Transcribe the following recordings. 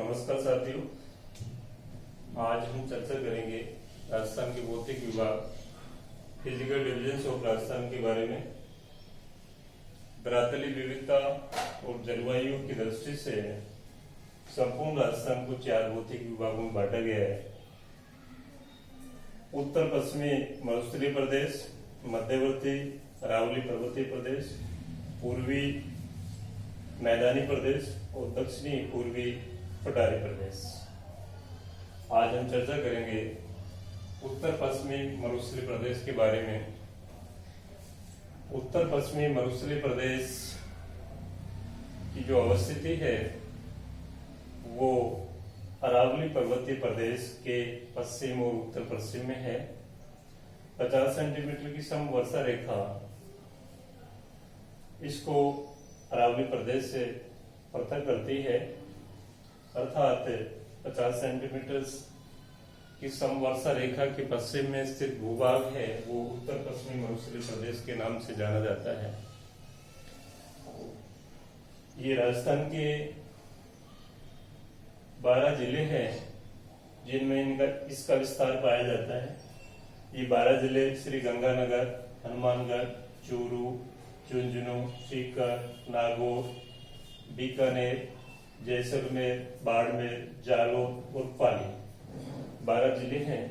नमस्कार साथियों, आज हम चर्चा करेंगे राजस्थान के भौतिक विभाग फिजिकल डिविजन्स ऑफ राजस्थान के बारे में। धरातलीय विविधता और जलवायु की दृष्टि से संपूर्ण राजस्थान को 4 भौतिक विभागों में बांटा गया है। उत्तर पश्चिमी मरुस्थलीय प्रदेश, मध्यवर्ती अरावली पर्वतीय प्रदेश, पूर्वी मैदानी प्रदेश और दक्षिणी पूर्वी पठारी प्रदेश। आज हम चर्चा करेंगे उत्तर पश्चिमी मरुस्थलीय प्रदेश के बारे में। उत्तर पश्चिमी मरुस्थलीय प्रदेश की जो अवस्थिति है वो अरावली पर्वतीय प्रदेश के पश्चिम और उत्तर पश्चिम में है। 50 सेंटीमीटर की समवर्षा रेखा इसको अरावली प्रदेश से पृथक करती है, अर्थात 50 सेंटीमीटर की समवर्षा रेखा के पश्चिम में स्थित भूभाग है वो उत्तर पश्चिमी मरुस्थलीय प्रदेश के नाम से जाना जाता है। ये राजस्थान के 12 जिले हैं जिनमें इसका विस्तार पाया जाता है। ये 12 जिले श्री गंगानगर, हनुमानगढ़, चूरू, झुंझुनू, सीकर, नागौर, बीकानेर, जैसलमेर, बाड़मेर, जालौर और पाली 12 जिले हैं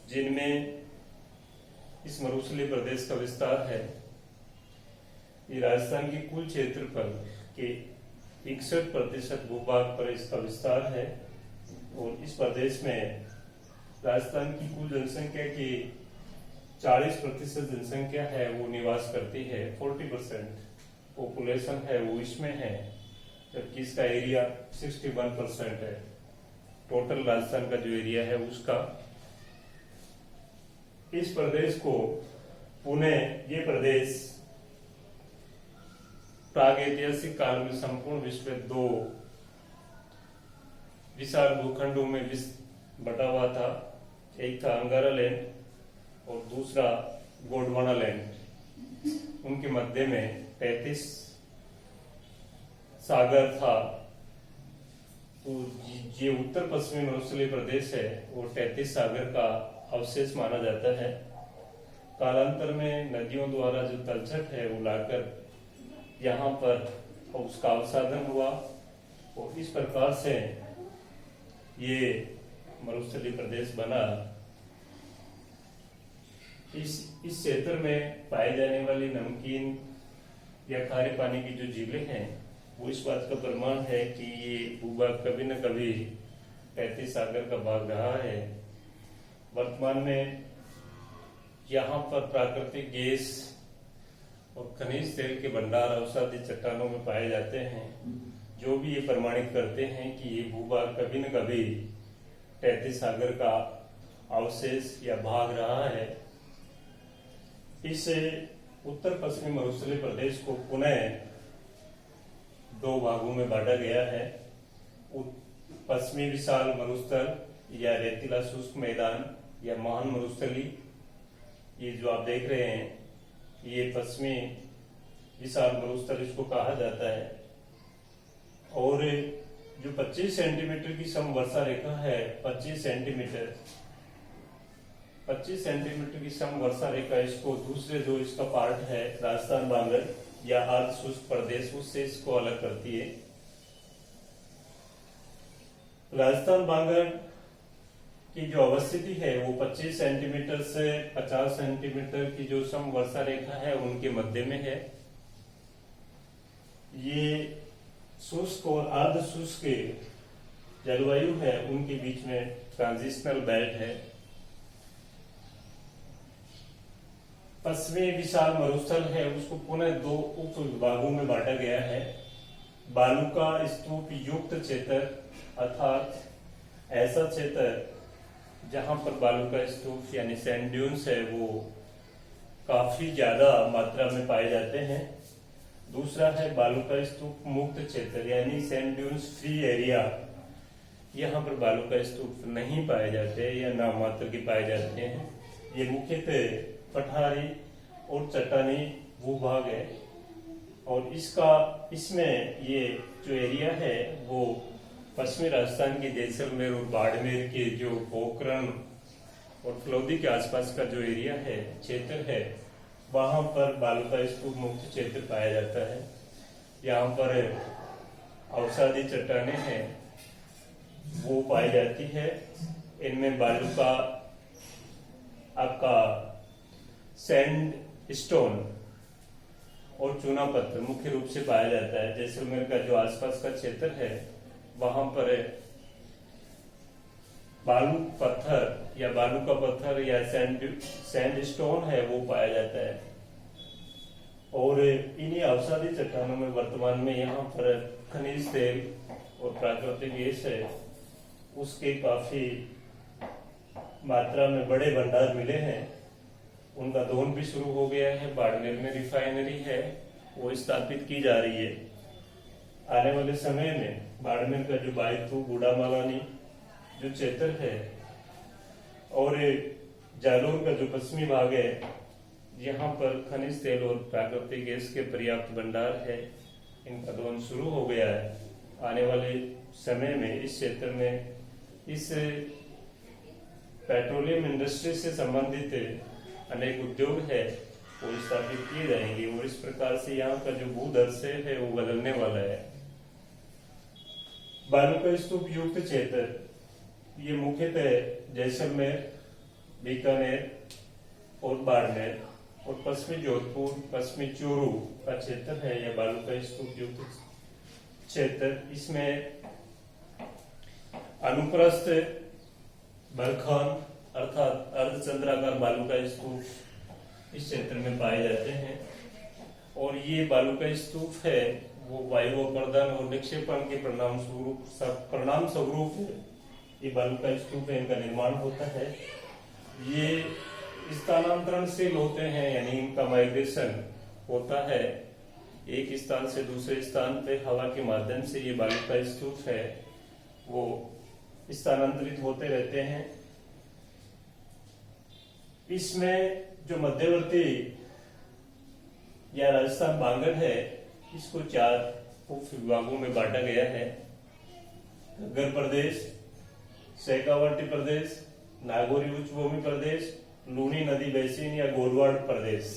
जिनमें इस मरुस्थलीय प्रदेश का विस्तार है। ये राजस्थान की कुल क्षेत्रफल के 61% भूभाग पर इसका विस्तार है और इस प्रदेश में राजस्थान की कुल जनसंख्या की 40% जनसंख्या है वो निवास करती है। 40% पॉपुलेशन है वो इसमें है, जबकि इसका एरिया 61% है। टोटल राजस्थान का जो एरिया है उसका। इस प्रदेश को ये प्रदेश प्रागैतिहासिक काल में संपूर्ण विश्व में 2 विशाल भूखंडों में बटा हुआ था। एक था अंगारा लैंड और दूसरा गोंडवाना लैंड। उनके मध्य में 35 सागर था। तो ये उत्तर पश्चिमी मरुस्थलीय प्रदेश है वो 33 सागर का अवशेष माना जाता है। कालांतर में नदियों द्वारा जो तलछट है वो लाकर यहाँ पर उसका अवसादन हुआ और इस प्रकार से ये मरुस्थलीय प्रदेश बना। इस क्षेत्र में पाए जाने वाली नमकीन या खारे पानी की जो झीलें हैं वो इस बात का प्रमाण है कि ये भूभाग कभी न कभी 35 सागर का भाग रहा है। वर्तमान में यहाँ पर प्राकृतिक गैस और खनिज तेल के भंडार अवसादी चट्टानों में पाए जाते हैं, जो भी ये प्रमाणित करते हैं कि ये भूभाग कभी न कभी 33 सागर का अवशेष या भाग रहा है। इस उत्तर पश्चिमी मरुस्थलीय प्रदेश को पुनः 2 भागों में बांटा गया है। पश्चिमी विशाल मरुस्थल या रेतीला शुष्क मैदान या महान मरुस्थली, ये जो आप देख रहे हैं ये पश्चिमी विशाल मरुस्थल इसको कहा जाता है। और जो 25 सेंटीमीटर की समवर्षा रेखा है, 25 सेंटीमीटर की समवर्षा रेखा इसको दूसरे जो इसका पार्ट है राजस्थान बांगड़ या अर्ध शुष्क प्रदेश उससे इसको अलग करती है। राजस्थान बांगड़ की जो अवस्थिति है वो 25 सेंटीमीटर से 50 सेंटीमीटर की जो समवर्षा रेखा है उनके मध्य में है। ये शुष्क और अर्ध शुष्क जलवायु है उनके बीच में ट्रांजिशनल बेल्ट है। पश्चिमी विशाल मरुस्थल है उसको पुनः 2 उप विभागों में बांटा गया है। बालू का स्तूप युक्त क्षेत्र, अर्थात ऐसा क्षेत्र जहां पर बालू का स्तूप यानी सैंड ड्यून्स है वो काफी ज्यादा मात्रा में पाए जाते हैं। दूसरा है बालू का स्तूप मुक्त क्षेत्र यानी सैंड ड्यून्स फ्री एरिया। यहाँ पर बालू का स्तूप नहीं पाए जाते या नाम मात्र के पाए जाते हैं। ये मुख्यतः पठारी और चट्टानी भूभाग है और इसमें ये जो एरिया है वो पश्चिमी राजस्थान की जैसलमेर और बाड़मेर के जो पोखरण और फलौदी के आसपास का जो एरिया है, क्षेत्र है, वहां पर बालू का स्तूप मुक्त क्षेत्र पाया जाता है। यहाँ पर अवसादी चट्टानें हैं वो पाई जाती है। इनमें बालू का आपका सैंड स्टोन और चूना पत्थर मुख्य रूप से पाया जाता है। जैसलमेर का जो आसपास का क्षेत्र है वहां पर बालू पत्थर या बालू का पत्थर या सैंड स्टोन है वो पाया जाता है। और इन्हीं अवसादी चट्टानों में वर्तमान में यहाँ पर खनिज तेल और प्राकृतिक गैस है उसके काफी मात्रा में बड़े भंडार मिले हैं। उनका दोहन भी शुरू हो गया है। बाड़मेर में रिफाइनरी है वो स्थापित की जा रही है। आने वाले समय में बाड़मेर का जो बायतू बूढ़ामालानी जो क्षेत्र है और जालौर का जो पश्चिमी भाग है यहाँ पर खनिज तेल और प्राकृतिक गैस के पर्याप्त भंडार है। इनका दोहन शुरू हो गया है। आने वाले समय में इस क्षेत्र में इस पेट्रोलियम इंडस्ट्री से संबंधित अनेक उद्योग है वो स्थापित किए जाएंगे और इस प्रकार से यहाँ का जो भूदर्शय है वो बदलने वाला है। बालू का स्तूप युक्त क्षेत्र ये मुख्यतः जैसलमेर, बीकानेर और बाड़मेर और पश्चिमी जोधपुर, पश्चिमी चूरू का क्षेत्र है। यह बालू का स्तूप युक्त क्षेत्र। इसमें अनुप्रस्थ बरखान अर्थात अर्धचंद्राकार बालू का स्तूप इस क्षेत्र में पाए जाते हैं। और ये बालू का स्तूप है वो वायु अपर्दन और निक्षेपण के परिणाम स्वरूप ये बालू का स्तूप है इनका निर्माण होता है। ये स्थानांतरणशील होते हैं यानी इनका माइग्रेशन होता है। एक स्थान से दूसरे स्थान पे हवा के माध्यम से ये बालू का स्तूप है वो स्थानांतरित होते रहते हैं। इसमें जो मध्यवर्ती या राजस्थान बांगड़ है इसको 4 उप विभागों में बांटा गया है। घग्गर प्रदेश, शेखावाटी प्रदेश, नागौरी उच्चभूमि प्रदेश, लूनी नदी बेसिन या गोरवाड़ प्रदेश।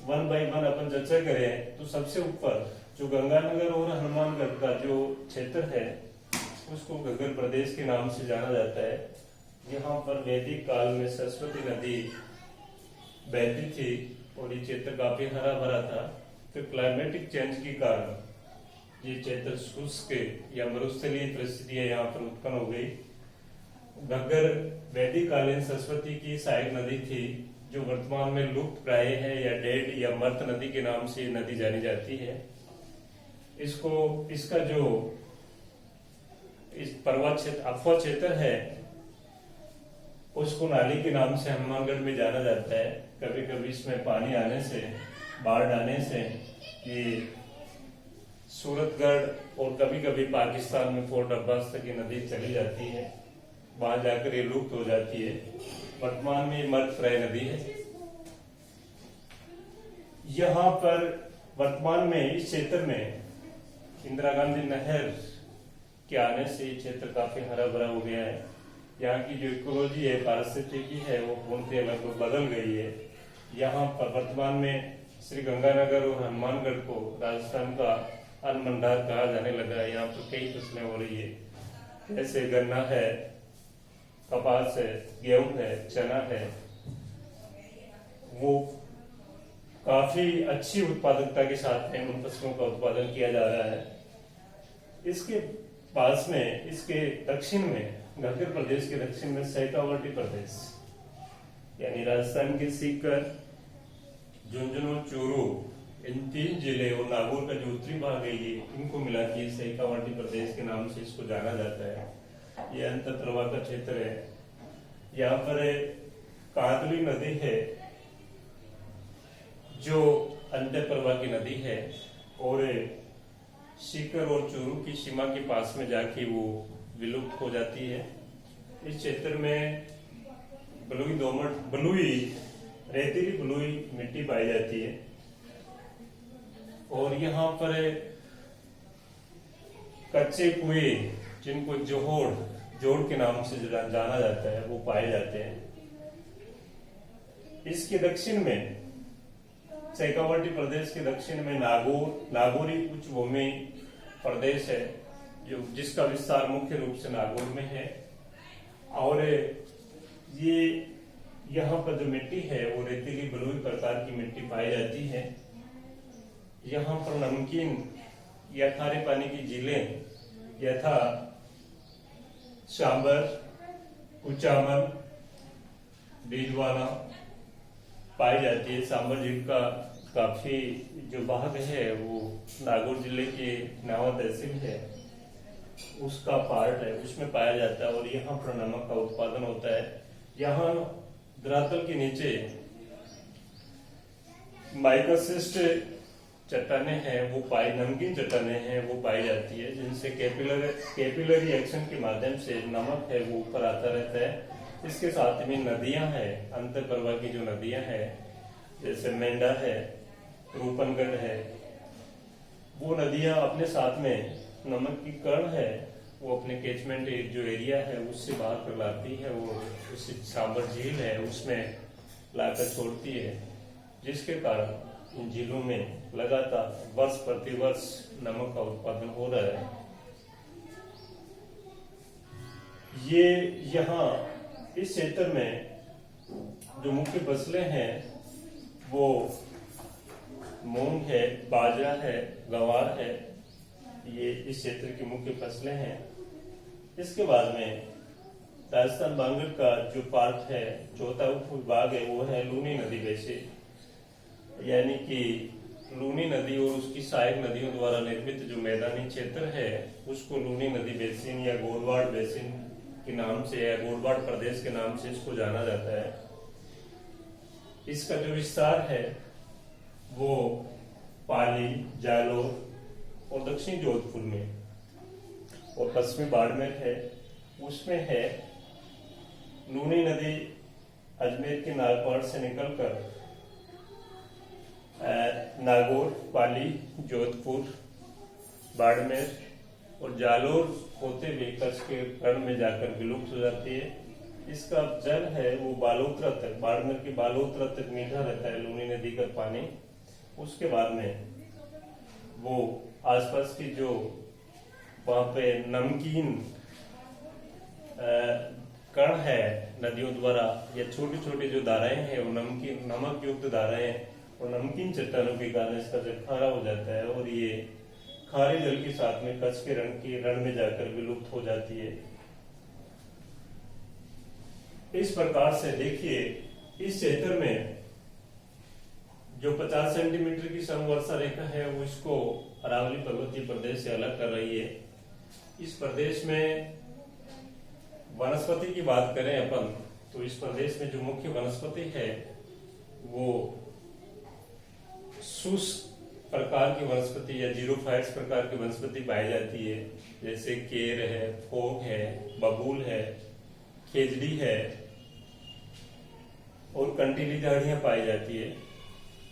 1 बाय 1 अपन चर्चा करें तो सबसे ऊपर जो गंगानगर और हनुमानगढ़ का जो क्षेत्र है उसको घग्गर प्रदेश के नाम से जाना जाता है। यहाँ पर वैदिक काल में सरस्वती नदी बहती थी और ये क्षेत्र काफी हरा भरा था। तो क्लाइमेटिक चेंज के कारण ये क्षेत्र शुष्क या मरुस्थलीय परिस्थितियां यहाँ पर उत्पन्न हो गई। घग्गर वैदिक कालीन सरस्वती की सहायक नदी थी जो वर्तमान में लुप्त प्राय है या डेड या मर्त नदी के नाम से नदी जानी जाती है। इसका जो इस पर्वत क्षेत्र अफवा क्षेत्र है उसको नाली के नाम से हनुमानगढ़ में जाना जाता है। कभी कभी इसमें पानी आने से, बाढ़ आने से ये सूरतगढ़ और कभी कभी पाकिस्तान में फोर्ट अब्बास तक ये नदी चली जाती है। वहां जाकर ये लुप्त हो जाती है। वर्तमान में ये मर्दप्राय नदी है। यहाँ पर वर्तमान में इस क्षेत्र में इंदिरा गांधी नहर के आने से ये क्षेत्र काफी हरा भरा हो गया है। यहाँ की जो इकोलॉजी है, पारिस्थितिकी है वो पूर्णतः लगभग बदल गई है। यहाँ पर वर्तमान में श्री गंगानगर और हनुमानगढ़ को राजस्थान का अन्न भंडार कहा जाने लगा है। यहाँ पर कई फसलें हो रही है जैसे गन्ना है, कपास है, गेहूं है, चना है। वो काफी अच्छी उत्पादकता के साथ में उन फसलों का उत्पादन किया जा रहा है। इसके पास में, इसके दक्षिण में, घग्गर प्रदेश के दक्षिण में शेखावाटी प्रदेश यानी राजस्थान के सीकर, झुंझुनू, चूरू इन 3 जिले और नागौर का जो उत्तरी भाग है ये इनको मिला के शेखावाटी प्रदेश के नाम से इसको जाना जाता है। ये अंत प्रवाह का क्षेत्र है। यहाँ पर कांदली नदी है जो अंत प्रवाह की नदी है और सीकर और चूरू की सीमा के पास में जाके वो विलुप्त हो जाती है। इस क्षेत्र में रेतीली बलुई मिट्टी पाई जाती है और यहाँ पर कच्चे कुएं, जिनको जोड़ के नाम से जाना जाता है, वो पाए जाते हैं। इसके दक्षिण में शेखावाटी प्रदेश के दक्षिण में नागौरी उच्च भूमि प्रदेश है, जिसका विस्तार मुख्य रूप से नागौर में है। और ये यहाँ पर जो मिट्टी है वो रेतीली बलुई प्रकार की मिट्टी पाई जाती है। यहाँ पर नमकीन या खारे पानी की झीलें यथा सांबर, कुचामन, डीडवाना पाई जाती है। सांबर झील का काफी जो भाग है वो नागौर जिले के नावा तहसील है, उसका पार्ट है, उसमें पाया जाता है। और यहाँ पर नमक का उत्पादन होता है। यहाँ धरातल के नीचे माइकासिस्ट चट्टानें हैं, वो नमकीन चट्टानें हैं, वो पाई जाती है, जिनसे कैपिलरी एक्शन के माध्यम से नमक है वो ऊपर आता रहता है। इसके साथ में नदियां हैं, अंतर प्रवाह की जो नदियां हैं, जैसे मेंढा है, रूपनगढ़ है, वो नदियां अपने साथ में नमक की कण है वो अपने कैचमेंट जो एरिया है उससे बाहर कर लाती है, वो उस सांबर झील है उसमें लाकर छोड़ती है, जिसके कारण इन झीलों में लगातार वर्ष प्रतिवर्ष नमक का उत्पादन हो रहा है। ये यहाँ इस क्षेत्र में जो मुख्य फसलें हैं वो मूंग है, बाजरा है, ग्वार है, ये इस क्षेत्र की मुख्य फसलें हैं। इसके बाद में राजस्थान बांग्ल का जो पार्ट है, चौथा उप विभाग है, वो है लूनी नदी बेसिन, यानी कि लूनी नदी और उसकी सहायक नदियों द्वारा निर्मित जो मैदानी क्षेत्र है उसको लूनी नदी बेसिन या गोलवाड़ बेसिन के नाम से या गोलवाड़ प्रदेश के नाम से इसको जाना जाता है। इसका जो विस्तार है वो पाली, जालोर और दक्षिणी जोधपुर में और पश्चिमी बाड़मेर है, उसमें है। लूनी नदी अजमेर के नागपाड़ से निकलकर नागौर, पाली, जोधपुर, बाड़मेर और जालोर होते हुए कच्छ के रण में जाकर विलुप्त हो जाती है। इसका जल है वो बालोतरा तक, बाड़मेर के बालोतरा तक मीठा रहता है लूनी नदी का पानी। उसके बाद में वो आसपास की जो वहां पे नमकीन कण है नदियों द्वारा या छोटी छोटी जो धाराएं हैं वो नमक युक्त धाराएं और नमकीन चट्टानों के कारण इसका जल खारा हो जाता है और ये खारे जल के साथ में कच्छ के रण में जाकर विलुप्त हो जाती है। इस प्रकार से देखिए इस क्षेत्र में जो 50 सेंटीमीटर की समवर्षा रेखा है वो इसको अरावली पर्वतीय प्रदेश से अलग कर रही है। इस प्रदेश में वनस्पति की बात करें अपन तो इस प्रदेश में जो मुख्य वनस्पति है वो शुष्क प्रकार की वनस्पति या जीरोफाइट्स प्रकार की वनस्पति पाई जाती है, जैसे केर है, फोक है, बबूल है, खेजड़ी है और कंटीली झाड़ियां पाई जाती है।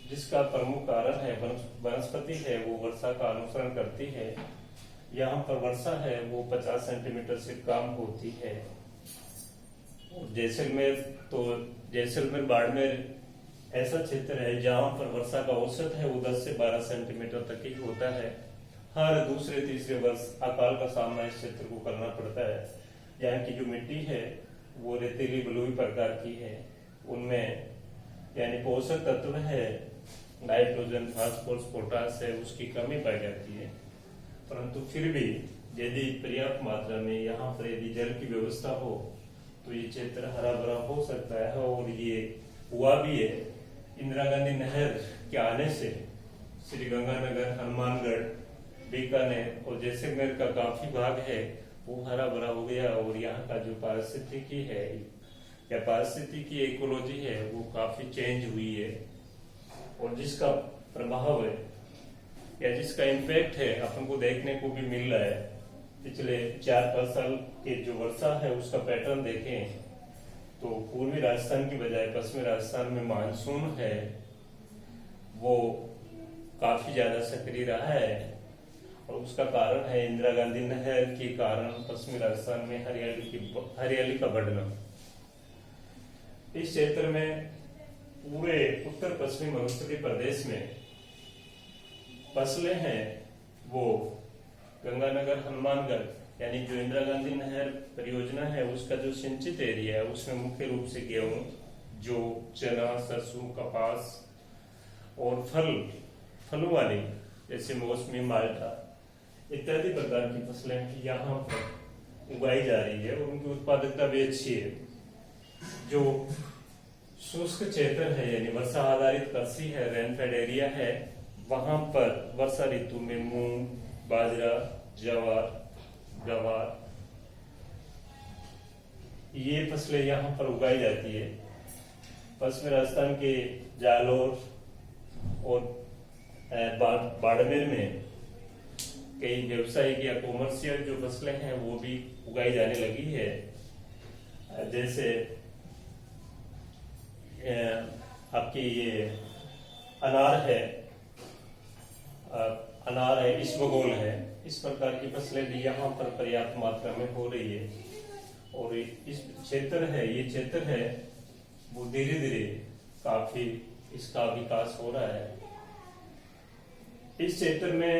जिसका प्रमुख कारण है वनस्पति है वो वर्षा का अनुसरण करती है। यहाँ पर वर्षा है वो 50 सेंटीमीटर से कम होती है। जैसलमेर बाड़मेर ऐसा क्षेत्र है जहाँ पर वर्षा का औसत है वो 10 से 12 सेंटीमीटर तक ही होता है। हर दूसरे तीसरे वर्ष अकाल का सामना इस क्षेत्र को करना पड़ता है। यहाँ की जो मिट्टी है वो रेतीली बलुई प्रकार की है, उनमें यानी पोषक तत्व है नाइट्रोजन, फास्फोरस, पोटास है, उसकी कमी पाई जाती है। परंतु फिर भी यदि पर्याप्त मात्रा में यहाँ पर यदि जल की व्यवस्था हो तो ये क्षेत्र हरा भरा हो सकता है और ये हुआ भी है। इंदिरा गांधी नहर के आने से श्री गंगानगर, हनुमानगढ़, बीकानेर और जैसलमेर का काफी भाग है वो हरा भरा हो गया और यहाँ का जो पारिस्थितिकी है या पारिस्थितिकी इकोलॉजी है वो काफी चेंज हुई है और जिसका प्रभाव है या जिसका इम्पैक्ट है अपन को देखने को भी मिल रहा है। पिछले 4-5 साल के जो वर्षा है उसका पैटर्न देखें तो पूर्वी राजस्थान की बजाय पश्चिमी राजस्थान में मानसून है वो काफी ज्यादा सक्रिय रहा है और उसका कारण है इंदिरा गांधी नहर के कारण पश्चिमी राजस्थान में हरियाली का बढ़ना। इस क्षेत्र में पूरे उत्तर पश्चिमी मरुस्थलीय प्रदेश में फसलें हैं वो गंगानगर हनुमानगढ़, यानी जो इंदिरा गांधी नहर परियोजना है उसका जो सिंचित एरिया है उसमें मुख्य रूप से गेहूं, जौ, चना, सरसों, कपास और फलों वाली जैसे मौसमी, माल्टा इत्यादि प्रकार की फसलें यहाँ पर उगाई जा रही है और उनकी उत्पादकता भी अच्छी है। जो शुष्क क्षेत्र है यानी वर्षा आधारित कृषि है, रेनफेड एरिया है, वहां पर वर्षा ऋतु में मूंग, बाजरा, ज्वार, गवार ये फसलें यहाँ पर उगाई जाती है। पश्चिमी राजस्थान के जालोर और बाड़मेर में कई व्यवसायिक या कॉमर्शियल जो फसलें हैं वो भी उगाई जाने लगी है। जैसे आपकी ये अनार है, इसबगोल है, इस प्रकार की फसलें भी यहाँ पर पर्याप्त मात्रा में हो रही है। और इस ये क्षेत्र है वो धीरे धीरे काफी इसका विकास हो रहा है। इस क्षेत्र में